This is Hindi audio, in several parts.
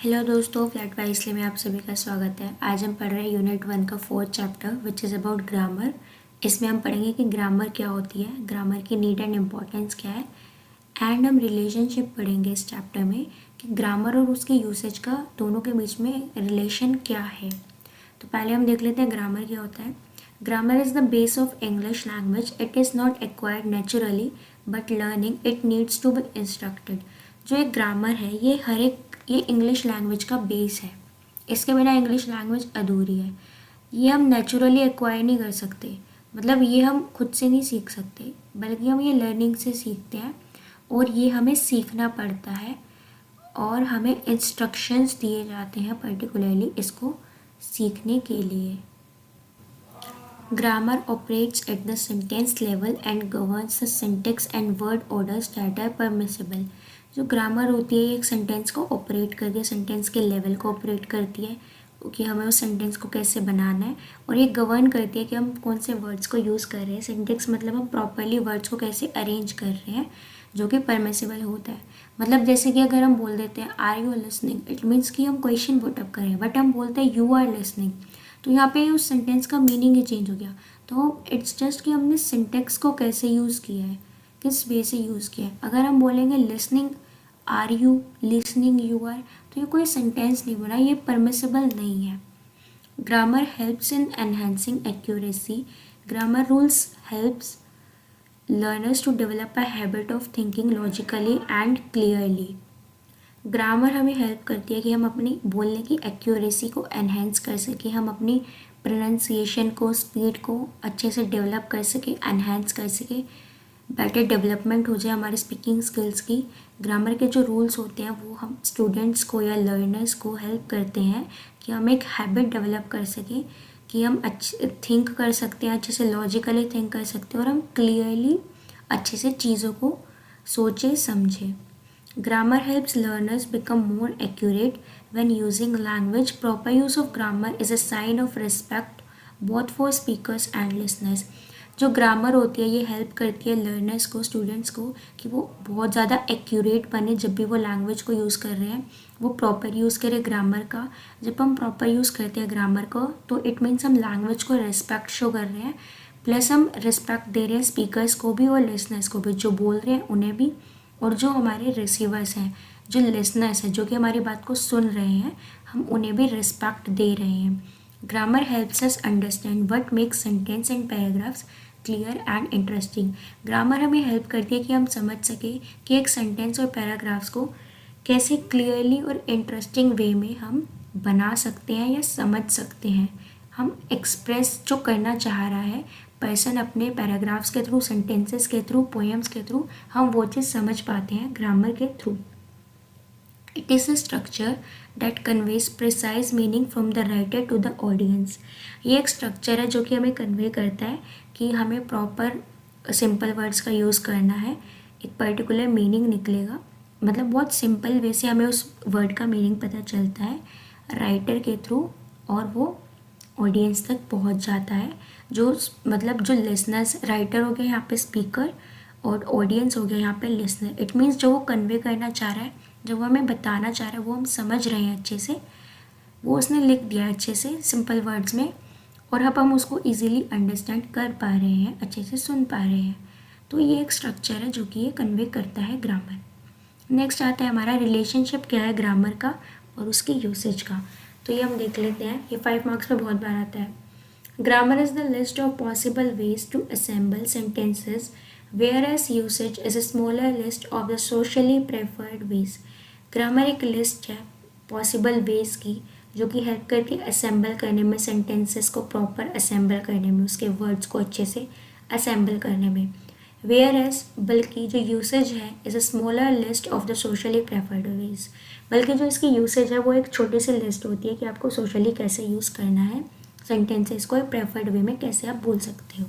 हेलो दोस्तों, फ्लैट वाइसली में आप सभी का स्वागत है। आज हम पढ़ रहे हैं यूनिट 1 का 4th chapter which is about grammar. इसमें हम पढ़ेंगे कि ग्रामर क्या होती है, ग्रामर की नीड एंड इम्पोर्टेंस क्या है, एंड हम रिलेशनशिप पढ़ेंगे इस चैप्टर में कि ग्रामर और उसके यूसेज का दोनों के बीच में रिलेशन क्या है। तो पहले हम देख लेते हैं ग्रामर क्या होता है। Grammar is the base of English language. It is not acquired naturally but learning it needs to be instructed. जो एक ग्रामर है ये इंग्लिश लैंग्वेज का बेस है। इसके बिना इंग्लिश लैंग्वेज अधूरी है। ये हम नेचुरली एक्वायर नहीं कर सकते, मतलब ये हम खुद से नहीं सीख सकते, बल्कि हम ये लर्निंग से सीखते हैं और ये हमें सीखना पड़ता है और हमें इंस्ट्रक्शंस दिए जाते हैं पर्टिकुलरली इसको सीखने के लिए। Grammar operates at the sentence level and governs the syntax and word orders that are permissible। जो ग्रामर होती है ये एक सेंटेंस को ऑपरेट करती है, सेंटेंस के लेवल को ऑपरेट करती है कि हमें उस सेंटेंस को कैसे बनाना है, और ये गवर्न करती है कि हम कौन से वर्ड्स को यूज़ कर रहे हैं। सिंटेक्स मतलब हम प्रॉपरली वर्ड्स को कैसे अरेंज कर रहे हैं जो कि परमिसिबल होता है। मतलब जैसे कि अगर हम बोल देते हैं are you listening, it means कि हम क्वेश्चन पुटअप करें, बट हम बोलते हैं यू आर लिसनिंग, तो यहाँ पे उस सेंटेंस का मीनिंग ही चेंज हो गया। तो इट्स जस्ट कि हमने सिंटेक्स को कैसे यूज़ किया है, किस वे से यूज़ किया है। अगर हम बोलेंगे listening are you, listening you are, तो ये कोई सेंटेंस नहीं बना, ये परमिसिबल नहीं है। Grammar helps in enhancing accuracy. Grammar rules helps learners to develop a habit of thinking logically and clearly। Grammar हमें हेल्प करती है कि हम अपनी बोलने की एक्यूरेसी को एनहेंस कर सकें, हम अपनी प्रोनाउंसिएशन को, स्पीड को अच्छे से डेवलप कर सकें, एनहेंस कर सकें, बेटर डेवलपमेंट हो जाए हमारे स्पीकिंग स्किल्स की। ग्रामर के जो रूल्स होते हैं वो हम स्टूडेंट्स को या लर्नर्स को हेल्प करते हैं कि हम एक हैबिट डेवलप कर सकें, कि हम अच्छे थिंक कर सकते हैं, अच्छे से लॉजिकली थिंक कर सकते हैं और हम क्लियरली अच्छे से चीज़ों को सोचें समझें। Grammar helps learners become more accurate when using language. Proper use of grammar is a sign of respect both for speakers and listeners. जो ग्रामर होती है ये हेल्प करती है लर्नर्स को, स्टूडेंट्स को, कि वो बहुत ज़्यादा एक्यूरेट बने जब भी वो लैंग्वेज को यूज़ कर रहे हैं, वो प्रॉपर यूज़ करें ग्रामर का। जब हम प्रॉपर यूज़ करते हैं ग्रामर को तो इट मीन्स हम लैंग्वेज को रिस्पेक्ट शो कर रहे हैं, प्लस हम रिस्पेक्ट दे रहे हैं स्पीकर्स को भी और लिसनर्स को भी, जो बोल रहे हैं उन्हें भी, और जो हमारे रिसीवर्स हैं, जो लिसनर्स हैं, जो कि हमारी बात को सुन रहे हैं, हम उन्हें भी रिस्पेक्ट दे रहे हैं। Grammar helps us understand what makes sentence and paragraphs clear and interesting. Grammar हमें हेल्प करती है कि हम समझ सकें कि एक सेंटेंस और पैराग्राफ्स को कैसे क्लियरली और इंटरेस्टिंग वे में हम बना सकते हैं या समझ सकते हैं। हम एक्सप्रेस जो करना चाह रहा है पर्सन अपने पैराग्राफ्स के थ्रू, सेंटेंसेस के थ्रू, पोएम्स के थ्रू, हम वो चीज़ समझ पाते हैं ग्रामर के through. It is a structure that conveys precise meaning from the writer to the audience। ये एक स्ट्रक्चर है जो कि हमें कन्वे करता है कि हमें प्रॉपर सिंपल वर्ड्स का यूज़ करना है, एक पर्टिकुलर मीनिंग निकलेगा, मतलब बहुत सिंपल वे से हमें उस वर्ड का मीनिंग पता चलता है राइटर के थ्रू, और वो ऑडियंस तक पहुंच जाता है। जो मतलब जो लिसनर्स, राइटर हो गया यहाँ पे स्पीकर, और ऑडियंस हो गया यहाँ पे लिसनर। इट मीन्स जो वो कन्वे करना चाह रहा है, जो वो हमें बताना चाह रहा है, वो हम समझ रहे हैं अच्छे से, वो उसने लिख दिया है अच्छे से सिंपल वर्ड्स में, और अब हम उसको इजीली अंडरस्टैंड कर पा रहे हैं, अच्छे से सुन पा रहे हैं। तो ये एक स्ट्रक्चर है जो कि ये कन्वे करता है ग्रामर। नेक्स्ट आता है हमारा रिलेशनशिप क्या है ग्रामर का और उसके यूसेज का। तो ये हम देख लेते हैं, ये 5 मार्क्स में बहुत बार आता है। Grammar is the list of possible ways to assemble sentences whereas usage is a smaller list of the socially preferred ways। Grammar एक लिस्ट है पॉसिबल वेज की जो कि हेल्प करती है असेंबल करने में, सेंटेंसेस को प्रॉपर असेंबल करने में, उसके वर्ड्स को अच्छे से असेंबल करने में। whereas बल्कि जो यूसेज है is a smaller list of the socially preferred ways. बल्कि जो इसकी यूसेज है वो एक छोटी सी लिस्ट होती है कि आपको सोशली कैसे यूज़ करना है, सेंटेंसेस को प्रेफर्ड वे में कैसे आप बोल सकते हो।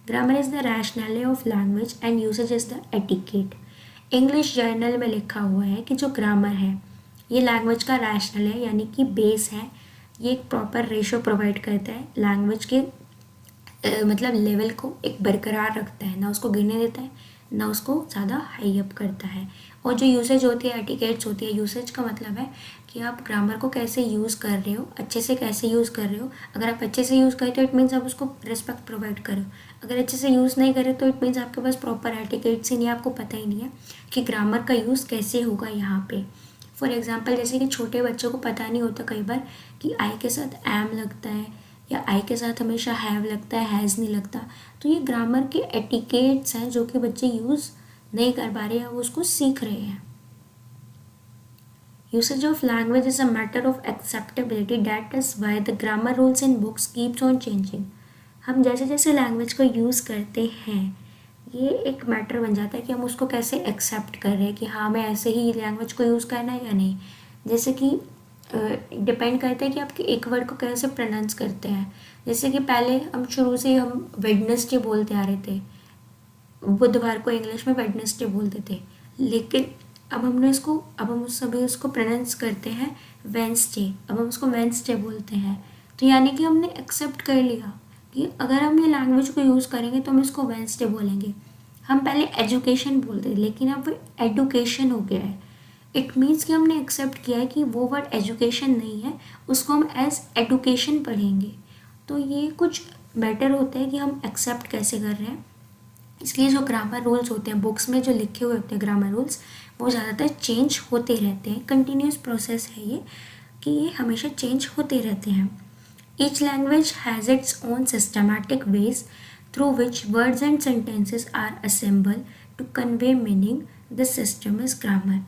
Grammar is the rationality of language and usage is the etiquette. English journal में लिखा हुआ है कि जो ग्रामर है ये लैंग्वेज का रैशनल है, यानी कि बेस है। ये एक प्रॉपर रेशो प्रोवाइड करता है लैंग्वेज के मतलब लेवल को एक बरकरार रखता है, ना उसको गिरने देता है ना उसको ज़्यादा हाई अप करता है, और जो यूसेज होती है एटिकेट्स होती है। यूसेज का मतलब है कि आप ग्रामर को कैसे यूज़ कर रहे हो, अच्छे से कैसे यूज़ कर रहे हो। अगर आप अच्छे से यूज़ करें तो इट मीन्स आप उसको रिस्पेक्ट प्रोवाइड करो। अगर अच्छे से यूज़ नहीं करें तो इट मीन्स आपके पास प्रॉपर एटिकेट्स ही नहीं है, आपको पता ही नहीं है कि ग्रामर का यूज़ कैसे होगा यहाँ पे। फॉर एग्जाम्पल जैसे कि छोटे बच्चों को पता नहीं होता कई बार कि आई के साथ एम लगता है या आई के साथ हमेशा हैव लगता है, हैज़ नहीं लगता। तो ये ग्रामर के एटिकेट्स हैं जो कि बच्चे यूज़ नहीं कर पा रहे हैं, वो उसको सीख रहे हैं। Usage of language is a matter of acceptability. That is why the grammar rules in books keeps on changing. हम जैसे जैसे लैंग्वेज को यूज़ करते हैं ये एक मैटर बन जाता है कि हम उसको कैसे एक्सेप्ट कर रहे हैं कि हाँ मैं ऐसे ही लैंग्वेज को यूज़ करना है या नहीं। जैसे कि डिपेंड करता है कि आप एक वर्ड को कैसे प्रोनाउंस करते हैं। जैसे कि पहले हम शुरू से हम वेडनेसडे बोलते आ रहे थे, बुधवार को इंग्लिश में वेडनेसडे बोलते थे, लेकिन अब हम उस सभी उसको प्रोनाउंस करते हैं वेंसडे। अब हम उसको वेंसडे बोलते हैं। तो यानी कि हमने एक्सेप्ट कर लिया कि अगर हम ये लैंग्वेज को यूज़ करेंगे तो हम इसको वेंसडे बोलेंगे। हम पहले एजुकेशन बोलते थे लेकिन अब वो एडुकेशन हो गया है। इट मीन्स कि हमने एक्सेप्ट किया है कि वो वर्ड एजुकेशन नहीं है, उसको हम एज एडुकेशन पढ़ेंगे। तो ये कुछ बेटर होता है कि हम एक्सेप्ट कैसे कर रहे हैं। इसलिए जो ग्रामर रूल्स होते हैं बुक्स में जो लिखे हुए होते हैं ग्रामर रूल्स, वो ज़्यादातर चेंज होते रहते हैं। कंटिन्यूस प्रोसेस है ये कि ये हमेशा चेंज होते रहते हैं। Each language has its own systematic ways through which words and sentences are assemble to convey meaning. This system is grammar.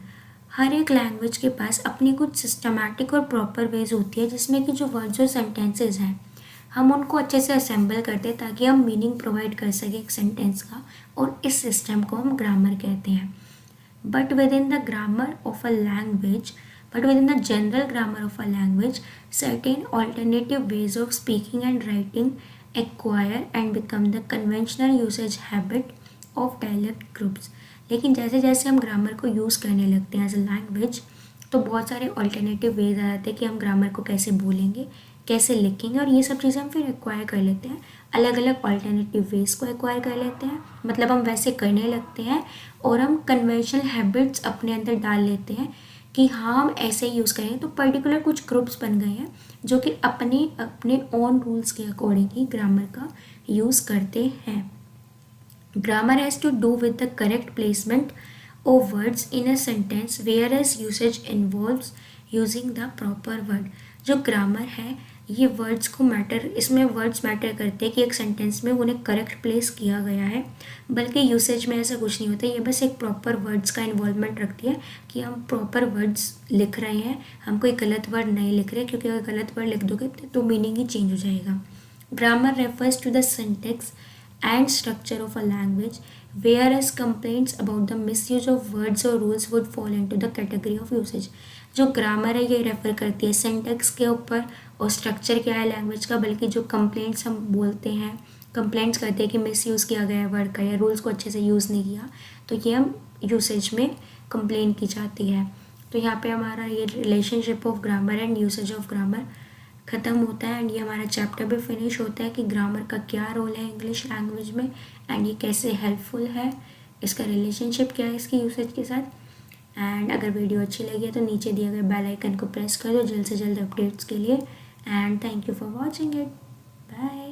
हर एक लैंग्वेज के पास अपनी कुछ सिस्टमैटिक और प्रॉपर वेज होती है जिसमें कि जो वर्ड्स और सेंटेंसेस हैं हम उनको अच्छे से असेंबल करते हैं ताकि हम मीनिंग प्रोवाइड कर सकें एक सेंटेंस का, और इस सिस्टम को हम ग्रामर कहते हैं। But with in the grammar of a language but with in the general grammar of a language certain alternative ways of speaking and writing acquire and become the conventional usage habit of dialect groups. लेकिन जैसे जैसे हम ग्रामर को यूज़ करने लगते हैं एज अ लैंग्वेज तो बहुत सारे ऑल्टरनेटिव वेज आ जाते हैं कि हम ग्रामर को कैसे बोलेंगे, कैसे लिखेंगे, और ये सब चीज़ें हम फिर एक्वायर कर लेते हैं। अलग अलग ऑल्टरनेटिव वेज को एक्वायर कर लेते हैं, मतलब हम वैसे करने लगते हैं और हम कन्वेंशनल हैबिट्स अपने अंदर डाल लेते हैं कि हाँ हम ऐसे ही यूज़ करेंगे। तो पर्टिकुलर कुछ ग्रुप्स बन गए हैं जो कि अपने अपने ओन रूल्स के अकॉर्डिंग ही ग्रामर का यूज़ करते हैं। Grammar has to do with the correct placement of words in a sentence, whereas usage involves using the proper word. जो ग्रामर है ये वर्ड्स को इसमें वर्ड्स मैटर करते हैं कि एक सेंटेंस में उन्हें करेक्ट प्लेस किया गया है, बल्कि यूसेज में ऐसा कुछ नहीं होता। ये बस एक प्रॉपर वर्ड्स का इन्वॉल्वमेंट रखती है कि हम प्रॉपर वर्ड्स लिख रहे हैं, हम कोई गलत वर्ड नहीं लिख रहे, क्योंकि अगर गलत वर्ड लिख दोगे तो मीनिंग ही चेंज हो जाएगा। Grammar refers to the syntax and structure of a language, whereas complaints about the misuse of words or rules would fall into the category of usage. जो ग्रामर है ये रेफर करती है सिंटैक्स के ऊपर और स्ट्रक्चर क्या है लैंग्वेज का, बल्कि जो कंप्लेंट्स हम बोलते हैं, कंप्लेंट्स करते हैं कि मिसयूज़ किया गया है वर्ड का या रूल्स को अच्छे से यूज़ नहीं किया, तो ये हम यूसेज में कंप्लेन की जाती है। तो यहाँ पे हमारा ये relationship of grammar and usage of grammar ख़त्म होता है एंड ये हमारा चैप्टर भी फिनिश होता है कि ग्रामर का क्या रोल है इंग्लिश लैंग्वेज में एंड ये कैसे हेल्पफुल है, इसका रिलेशनशिप क्या है इसकी यूसेज के साथ। एंड अगर वीडियो अच्छी लगी है तो नीचे दिए गए बेल आइकन को प्रेस कर दो जल्द से जल्द अपडेट्स के लिए। And thank you for watching it. Bye.